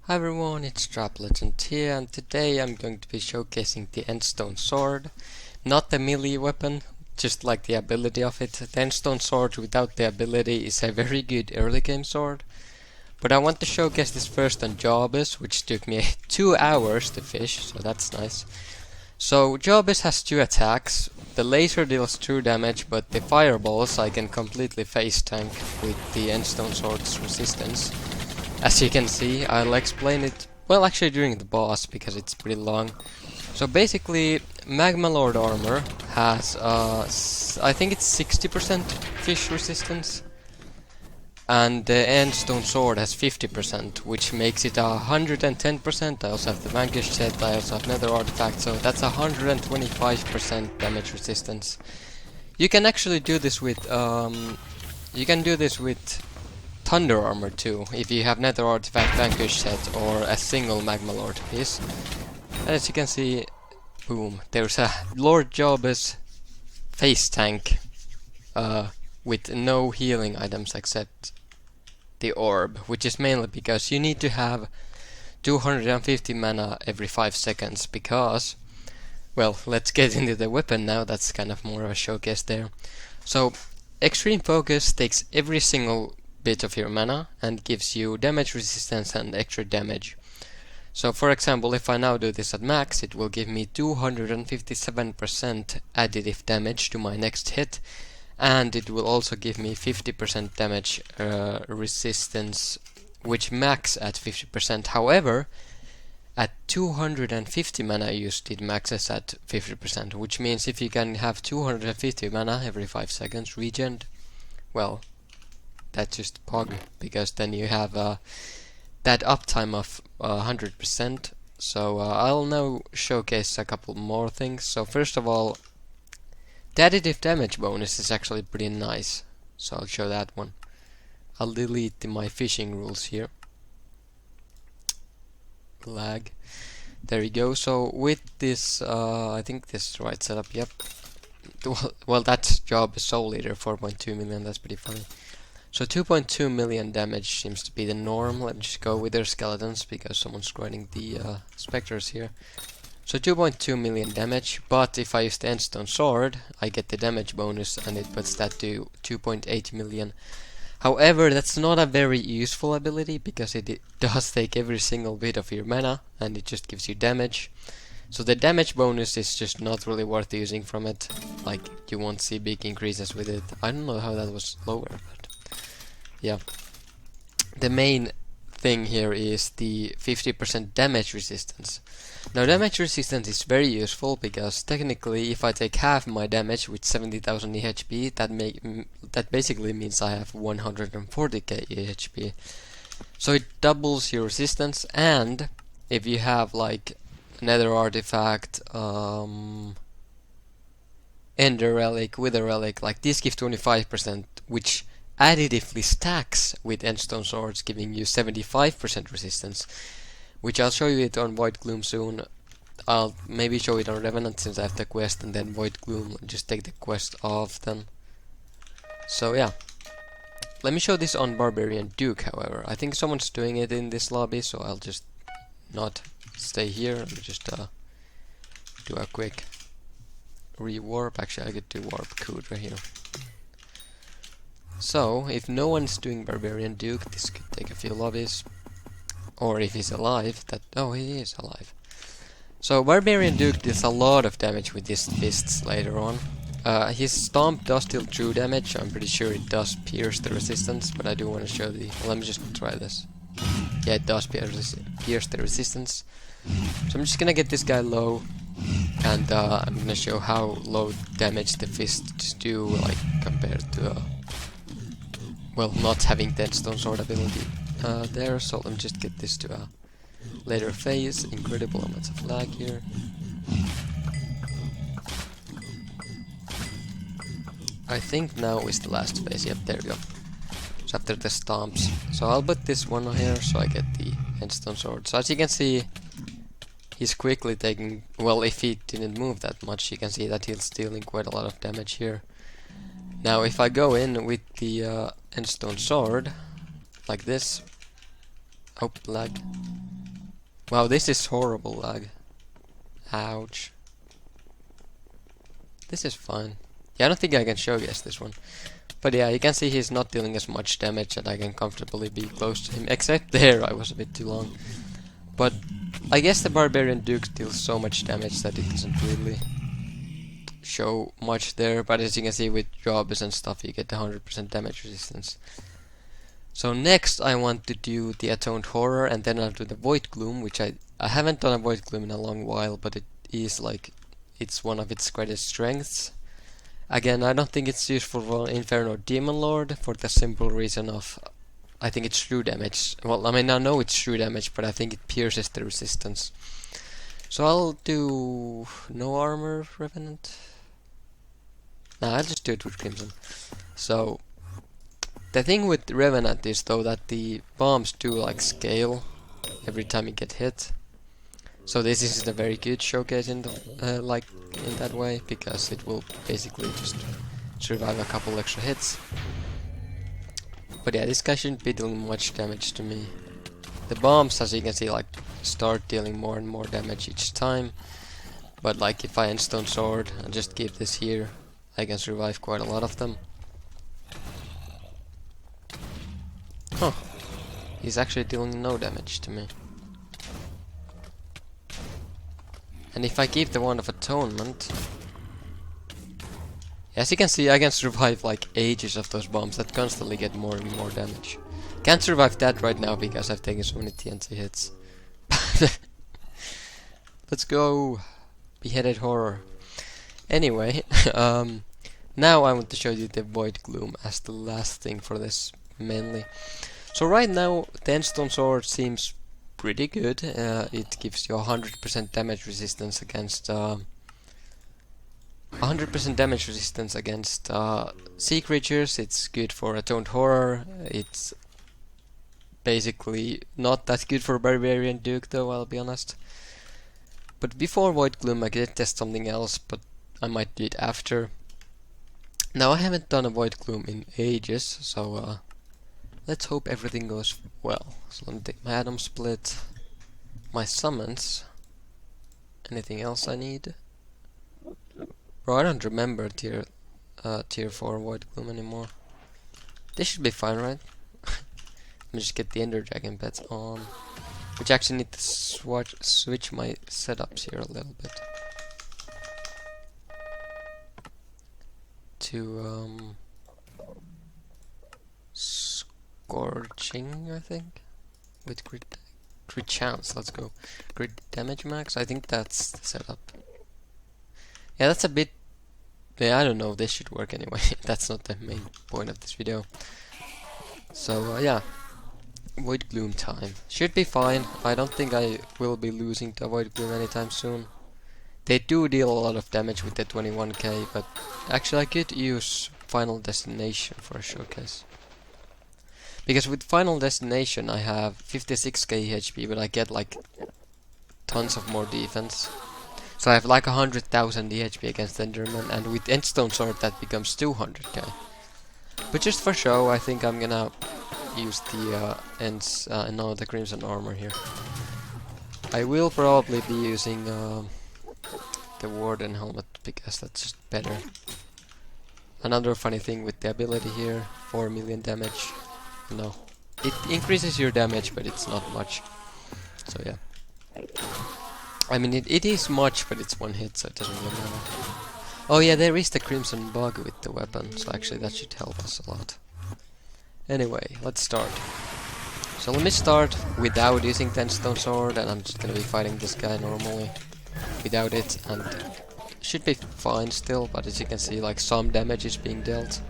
Hi everyone, it's Trap Legend here, and today I'm going to be showcasing the Endstone sword. Not the melee weapon, just like the ability of it. The Endstone sword without the ability is a very good early game sword. But I want to showcase this first on Jobus, which took me 2 hours to fish, so that's nice. So Jobus has 2 attacks. The laser deals true damage, but the fireballs I can completely face tank with the Endstone sword's resistance. As you can see, I'll explain it, well, actually during the boss, because it's pretty long. So basically, Magma Lord armor has, I think it's 60% fish resistance, and the Endstone sword has 50%, which makes it 110%. I also have the Vanquish set, I also have Nether artifact, so that's 125% damage resistance. You can actually do this with, Thunder armor too, if you have Nether artifact Vanquish set or a single Magma Lord piece. And as you can see, boom, there's a Lord Jobus face tank with no healing items except the orb, which is mainly because you need to have 250 mana every 5 seconds because, well, let's get into the weapon now, that's kind of more of a showcase there. So, Extreme Focus takes every single bit of your mana and gives you damage resistance and extra damage. So for example, if I now do this at max, it will give me 257% additive damage to my next hit, and it will also give me 50% damage resistance, which max at 50%. However, at 250 mana used, it maxes at 50%, which means if you can have 250 mana every 5 seconds regen, well, that's just pog, because then you have that uptime of 100%. So I'll now showcase a couple more things. So first of all, the additive damage bonus is actually pretty nice, so I'll show that one. I'll delete my fishing rules here. Lag. There you go. So with this, I think this is the right setup, yep. Well, that job is Soul Eater, 4.2 million, that's pretty funny. So 2.2 million damage seems to be the norm. Let me just go with their skeletons because someone's grinding the specters here. So 2.2 million damage, but if I use the Endstone sword, I get the damage bonus and it puts that to 2.8 million. However, that's not a very useful ability because it does take every single bit of your mana and it just gives you damage. So the damage bonus is just not really worth using from it. Like, you won't see big increases with it. I don't know how that was lower, but yeah. The main thing here is the 50% damage resistance. Now damage resistance is very useful because technically if I take half my damage with 70,000 EHP, that basically means I have 140k EHP. So it doubles your resistance, and if you have like Nether artifact, Ender relic, Wither relic, like these give 25%, which additively stacks with Endstone swords, giving you 75% resistance, which I'll show you it on Void Gloom soon. I'll maybe show it on Revenant since I have the quest, and then Void Gloom, just take the quest off then. So yeah, let me show this on Barbarian Duke. However, I think someone's doing it in this lobby, so I'll just not stay here. Let me just do a quick rewarp. Actually, I could do warp code right here. So, if no one's doing Barbarian Duke, this could take a few lobbies. Or if he's alive, oh, he is alive. So, Barbarian Duke deals a lot of damage with his fists later on. His Stomp does deal true damage, I'm pretty sure it does pierce the resistance, but I do want to show the... let me just try this. Yeah, it does pierce the resistance. So I'm just gonna get this guy low, and I'm gonna show how low damage the fists do, like, compared to... well, not having the Endstone sword ability there, so let me just get this to a later phase. Incredible amounts of lag here. I think now is the last phase, yep, there we go. So after the stomps. So I'll put this one here so I get the Endstone sword. So as you can see, he's quickly taking, well, if he didn't move that much, you can see that he's dealing quite a lot of damage here. Now if I go in with the Endstone sword, like this, oh, lag, Wow, this is horrible lag. Ouch. This is fine. Yeah, I don't think I can show guess this one. But yeah, you can see he's not dealing as much damage and I can comfortably be close to him. Except there, I was a bit too long. But I guess the Barbarian Duke deals so much damage that it doesn't really show much there. But as you can see with jobs and stuff, you get 100% damage resistance. So next I want to do the Atoned Horror, and then I'll do the Void Gloom, which I haven't done a Void Gloom in a long while, but it is like, it's one of its greatest strengths. Again, I don't think it's useful for Inferno Demon Lord for the simple reason of, I think it's true damage. Well, I mean, I know it's true damage, but I think it pierces the resistance. So I'll do no armor Revenant. Nah, I'll just do it with Crimson. So the thing with Revenant is though that the bombs do like scale every time you get hit. So this is a very good showcase in the like in that way, because it will basically just survive a couple extra hits. But yeah, this guy shouldn't be doing much damage to me. The bombs, as you can see, like start dealing more and more damage each time. But like if I Endstone Sword and just keep this here, I can survive quite a lot of them. Huh. He's actually dealing no damage to me. And if I keep the Wand of Atonement, as you can see, I can survive like ages of those bombs that constantly get more and more damage. Can't survive that right now because I've taken so many TNT hits. Let's go! Beheaded Horror. Anyway, now I want to show you the Void Gloom as the last thing for this mainly. So right now the Endstone Sword seems pretty good. It gives you 100% damage resistance against 100% damage resistance against sea creatures. It's good for Atoned Horror. It's basically not that good for Barbarian Duke though, I'll be honest. But before Void Gloom I did test something else, but I might do it after. Now I haven't done a Void Gloom in ages, so let's hope everything goes well. So let me take my Atom Split, my summons. Anything else I need? Bro, I don't remember tier 4 Void Gloom anymore. This should be fine, right? Let me just get the Ender Dragon pets on. Which actually need to switch my setups here a little bit. To Scorching, I think, with crit chance. Let's go crit damage max. I think that's the setup. Yeah, that's a bit. Yeah, I don't know. This should work anyway. That's not the main point of this video. So yeah, Void Gloom time should be fine. I don't think I will be losing to Void Gloom anytime soon. They do deal a lot of damage with the 21k, but actually I could use Final Destination for a showcase. Because with Final Destination I have 56k HP, but I get like tons of more defense. So I have like 100,000 DHP against Enderman, and with Endstone Sword that becomes 200k. But just for show, I think I'm gonna use the the Crimson Armor here. I will probably be using the Warden Helmet because that's just better. Another funny thing with the ability here, 4 million damage. No, it increases your damage, but it's not much. So yeah. I mean, it is much, but it's one hit, so it doesn't really matter. Oh yeah, there is the Crimson Bug with the weapon, so actually that should help us a lot. Anyway, let's start. So let me start without using the Endstone Sword, and I'm just gonna be fighting this guy normally without it, and should be fine still, but as you can see, like some damage is being dealt.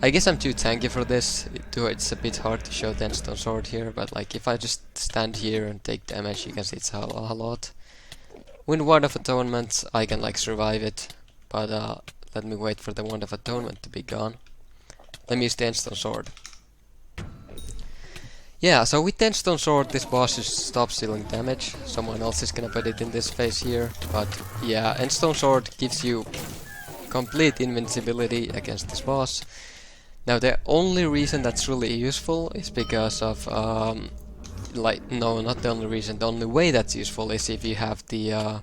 I guess I'm too tanky for this. It's a bit hard to show the Endstone Sword here, but like if I just stand here and take damage, you can see it's a lot. With Wand of Atonement, I can like survive it, but let me wait for the Wand of Atonement to be gone. Let me use the Endstone Sword. Yeah, so with the Endstone Sword, this boss just stops dealing damage. Someone else is gonna put it in this phase here, but yeah, Endstone Sword gives you complete invincibility against this boss. Now the only reason that's really useful is because of like, no, not the only reason. The only way that's useful is if you have the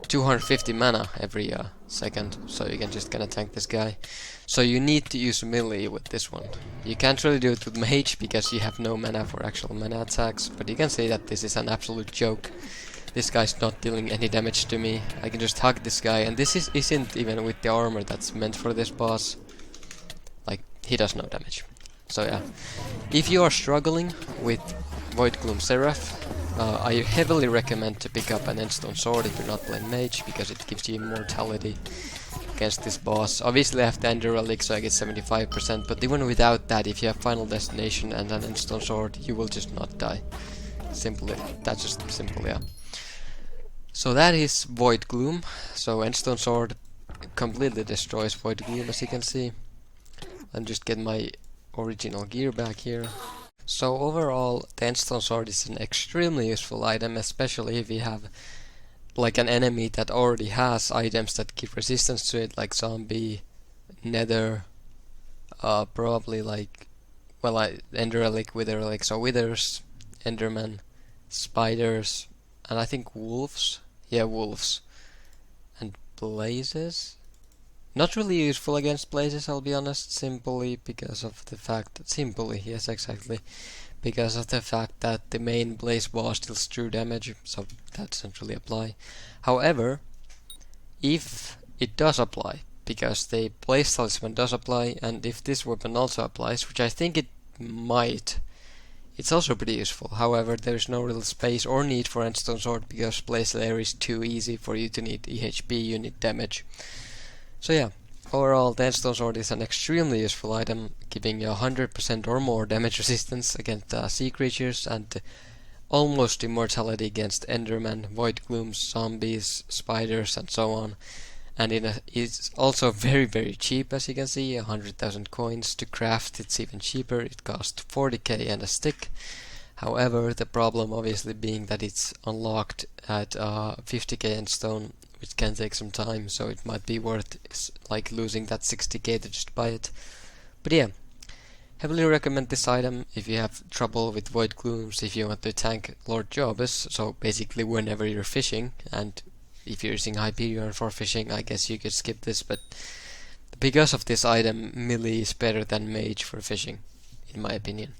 250 mana every second, so you can just kinda tank this guy. So you need to use melee with this one. You can't really do it with mage because you have no mana for actual mana attacks, but you can say that this is an absolute joke. This guy's not dealing any damage to me. I can just hug this guy, and this isn't even with the armor that's meant for this boss. Like, he does no damage. So yeah, if you are struggling with Void Gloom Seraph, I heavily recommend to pick up an Endstone sword if you're not playing mage, because it gives you immortality against this boss. Obviously I have the Ender Relic, so I get 75%, but even without that, if you have Final Destination and an Endstone sword, you will just not die. Simply, that's just simple, yeah. So that is Void Gloom. So Endstone sword completely destroys Void Gloom, as you can see. And just get my original gear back here. So overall, the Endstone sword is an extremely useful item, especially if you have like an enemy that already has items that give resistance to it, like zombie, nether, probably like, well, Ender Relic, Wither Relic, so withers, enderman, spiders, and I think wolves. Yeah, wolves. And blazes. Not really useful against blazes, I'll be honest, simply because of the fact that, yes, exactly, because of the fact that the main blaze boss deals true damage, so that doesn't really apply. However, if it does apply, because the blaze talisman does apply, and if this weapon also applies, which I think it might, it's also pretty useful. However, there's no real space or need for Endstone sword because blaze layer is too easy for you to need EHP, you need damage. So yeah, overall the Endstone sword is an extremely useful item, giving you 100% or more damage resistance against sea creatures and almost immortality against endermen, void glooms, zombies, spiders, and so on. And it's also very cheap, as you can see, 100,000 coins. To craft it's even cheaper, it costs 40k and a stick. However, the problem obviously being that it's unlocked at 50k Endstone, which can take some time, so it might be worth like losing that 60k to just buy it. But yeah, heavily recommend this item if you have trouble with void glooms, if you want to tank Lord Jobus, so basically whenever you're fishing, and if you're using Hyperion for fishing, I guess you could skip this, but because of this item, melee is better than mage for fishing, in my opinion.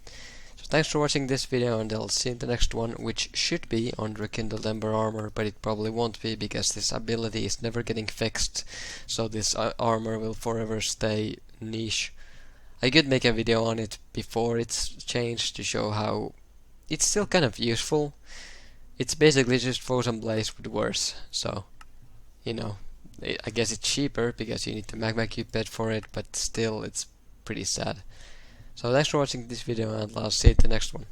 So thanks for watching this video, and I'll see you in the next one, which should be on Rekindled Ember Armor, but it probably won't be because this ability is never getting fixed, so this armor will forever stay niche. I could make a video on it before it's changed to show how it's still kind of useful. It's basically just Frozen Blaze with worse, so, you know, I guess it's cheaper because you need the magma cube bed for it, but still it's pretty sad. So thanks for watching this video, and I'll see you in the next one.